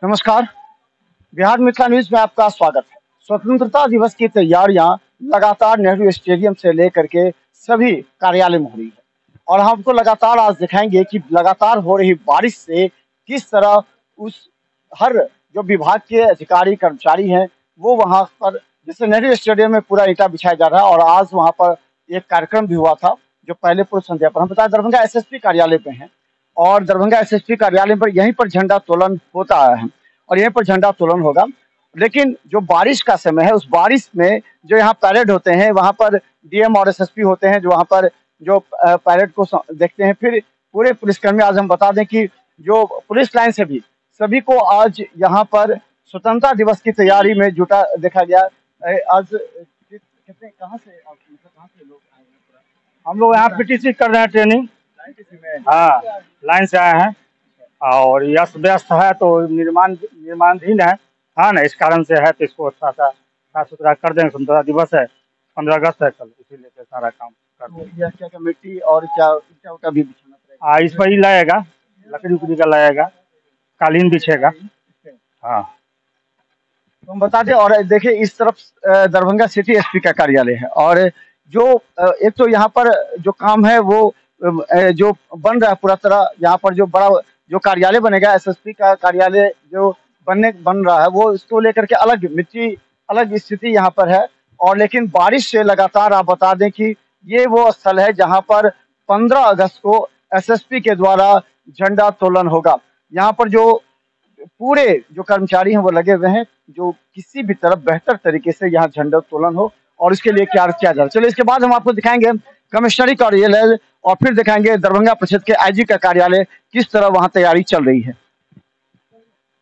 नमस्कार। बिहार मिथिला न्यूज में आपका स्वागत है। स्वतंत्रता दिवस की तैयारियां लगातार नेहरू स्टेडियम से लेकर के सभी कार्यालय में हो रही है और हमको लगातार आज दिखाएंगे कि लगातार हो रही बारिश से किस तरह उस हर जो विभाग के अधिकारी कर्मचारी हैं वो वहां पर, जैसे नेहरू स्टेडियम में पूरा ईंटा बिछाया जा रहा है और आज वहां पर एक कार्यक्रम भी हुआ था जो पहले पूर्व संध्या पर हम बताया दरभंगा एसएसपी कार्यालय पे हैं और दरभंगा एसएसपी कार्यालय पर यहीं पर झंडा तोलन होता है और यहीं पर झंडा तोलन होगा। लेकिन जो बारिश का समय है उस बारिश में जो यहाँ पैरेड होते हैं वहाँ पर डीएम और एसएसपी होते हैं जो वहाँ पर जो पैरेड को देखते हैं। फिर पूरे पुलिसकर्मी, आज हम बता दें कि जो पुलिस लाइन से भी सभी को आज यहाँ पर स्वतंत्रता दिवस की तैयारी में जुटा देखा गया। आज कितने कहाँ से लोग आए हैं? हम लोग यहाँ पीटीसी कर रहे हैं ट्रेनिंग। हाँ, लाइन से आए हैं और अस्त व्यस्त है तो निर्माणाधीन है। हाँ ना, इस कारण से है तो इसको अच्छा सा साफ सुथरा कर देंगे। स्वतंत्रता दिवस है, 15 अगस्त है कल, इसीलिए सारा काम कर देंगे। क्या मिट्टी और क्या ईंटा भी बिछाना पड़ेगा? इस पर ही लगेगा, लकड़ी उकड़ी का लगेगा, कालीन बिछेगा। हाँ, तो हम बता दें। और देखिए इस तरफ दरभंगा सिटी एसपी का कार्यालय है और जो एक तो यहाँ पर जो काम है वो जो बन रहा है पूरा तरह, यहाँ पर जो बड़ा जो कार्यालय बनेगा एसएसपी का कार्यालय जो बन रहा है वो इसको लेकर के अलग मिट्टी अलग स्थिति यहाँ पर है। और लेकिन बारिश से लगातार आप बता दें कि ये वो स्थल है जहाँ पर 15 अगस्त को एसएसपी के द्वारा झंडा तोलन होगा। यहाँ पर जो पूरे जो कर्मचारी हैं वो लगे हुए हैं जो किसी भी तरफ बेहतर तरीके से यहाँ झंडा तोलन हो और इसके लिए क्या किया जा रहा है। चलिए इसके बाद हम आपको दिखाएंगे कमिश्नरी कार्यालय और फिर दिखाएंगे दरभंगा प्रक्षेत्र के आईजी का कार्यालय किस तरह वहां तैयारी चल रही है।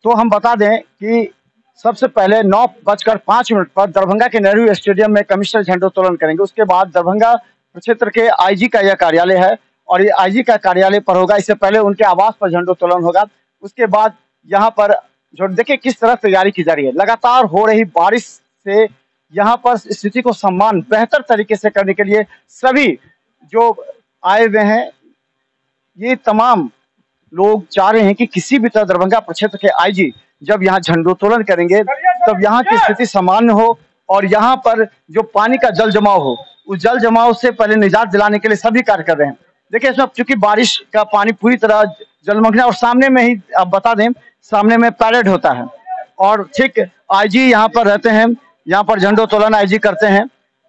तो हम बता दें कि सबसे पहले 9:05 पर दरभंगा के नेहरू स्टेडियम में कमिश्नर झंडोत्तोलन करेंगे। उसके बाद दरभंगा प्रक्षेत्र के आईजी का यह कार्यालय है और ये आईजी का कार्यालय पर होगा। इससे पहले उनके आवास पर झंडोत्तोलन होगा। उसके बाद यहाँ पर जो देखिए किस तरह तैयारी की जा रही है। लगातार हो रही बारिश से यहाँ पर स्थिति को सम्मान बेहतर तरीके से करने के लिए सभी जो आए हुए हैं ये तमाम लोग चाह रहे हैं कि किसी भी तरह दरभंगा प्रक्षेत्र के आईजी जब यहाँ झंडोत्तोलन करेंगे तब यहाँ की स्थिति सामान्य हो और यहाँ पर जो पानी का जल जमाव हो उस जल जमाव से पहले निजात दिलाने के लिए सभी कार्य कर रहे हैं। देखिए इसमें चूंकि बारिश का पानी पूरी तरह जलमग्न है और सामने में ही आप बता दें सामने में पैरेड होता है और ठीक आईजी यहाँ पर रहते हैं, यहाँ पर झंडोत्तोलन आईजी करते हैं।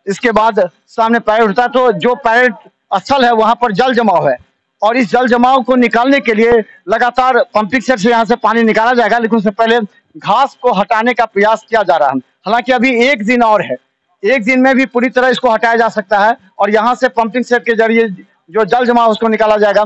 इसके बाद सामने पैरेड होता है तो जो पैरेड स्थल है वहां पर जल जमाव है और इस जल जमाव को निकालने के लिए लगातार पंपिंग सेट से यहाँ से पानी निकाला जाएगा। लेकिन उससे पहले घास को हटाने का प्रयास किया जा रहा है। हालांकि अभी एक दिन और है, एक दिन में भी पूरी तरह इसको हटाया जा सकता है और यहाँ से पंपिंग सेट के जरिए जो जल जमाव उसको निकाला जाएगा।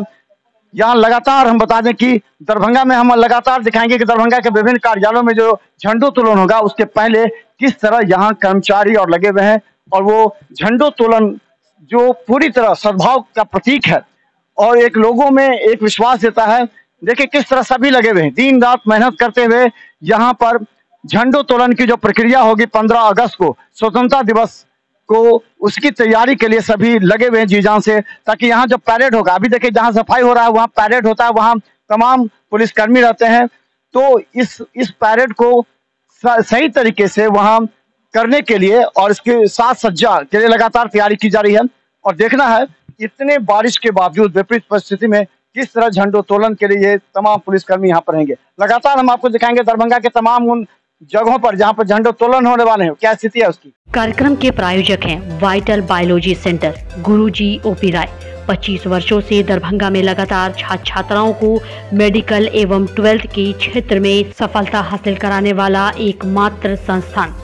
यहाँ लगातार हम बता दें कि दरभंगा में हम लगातार दिखाएंगे कि दरभंगा के विभिन्न कार्यालयों में जो झंडोत्तोलन होगा उसके पहले किस तरह यहाँ कर्मचारी और लगे हुए हैं और वो झंडोत्तोलन जो पूरी तरह सद्भाव का प्रतीक है और एक लोगों में एक विश्वास देता है। देखिए किस तरह सभी लगे हुए हैं दिन रात मेहनत करते हुए यहाँ पर झंडोत्तोलन की जो प्रक्रिया होगी 15 अगस्त को स्वतंत्रता दिवस को उसकी तैयारी के लिए सभी लगे हुए हैं जी जान से, ताकि यहाँ जो पैरेड होगा अभी देखिए जहाँ सफाई हो रहा है वहाँ पैरेड होता है, वहाँ तमाम पुलिसकर्मी रहते हैं। तो इस पैरेड को सही तरीके से वहाँ करने के लिए और इसके साथ सज्जा के लिए लगातार तैयारी की जा रही है और देखना है इतने बारिश के बावजूद विपरीत परिस्थिति में किस तरह झंडोत्तोलन के लिए ये तमाम पुलिसकर्मी यहाँ पर रहेंगे। लगातार हम आपको दिखाएंगे दरभंगा के तमाम उन जगहों पर जहाँ पर झंडोत्तोलन होने वाले हैं क्या स्थिति है उसकी। कार्यक्रम के प्रायोजक हैं वाइटल बायोलॉजी सेंटर, गुरुजी ओपी राय। 25 वर्षों से दरभंगा में लगातार छात्र छात्राओं को मेडिकल एवं 12th के क्षेत्र में सफलता हासिल कराने वाला एकमात्र संस्थान।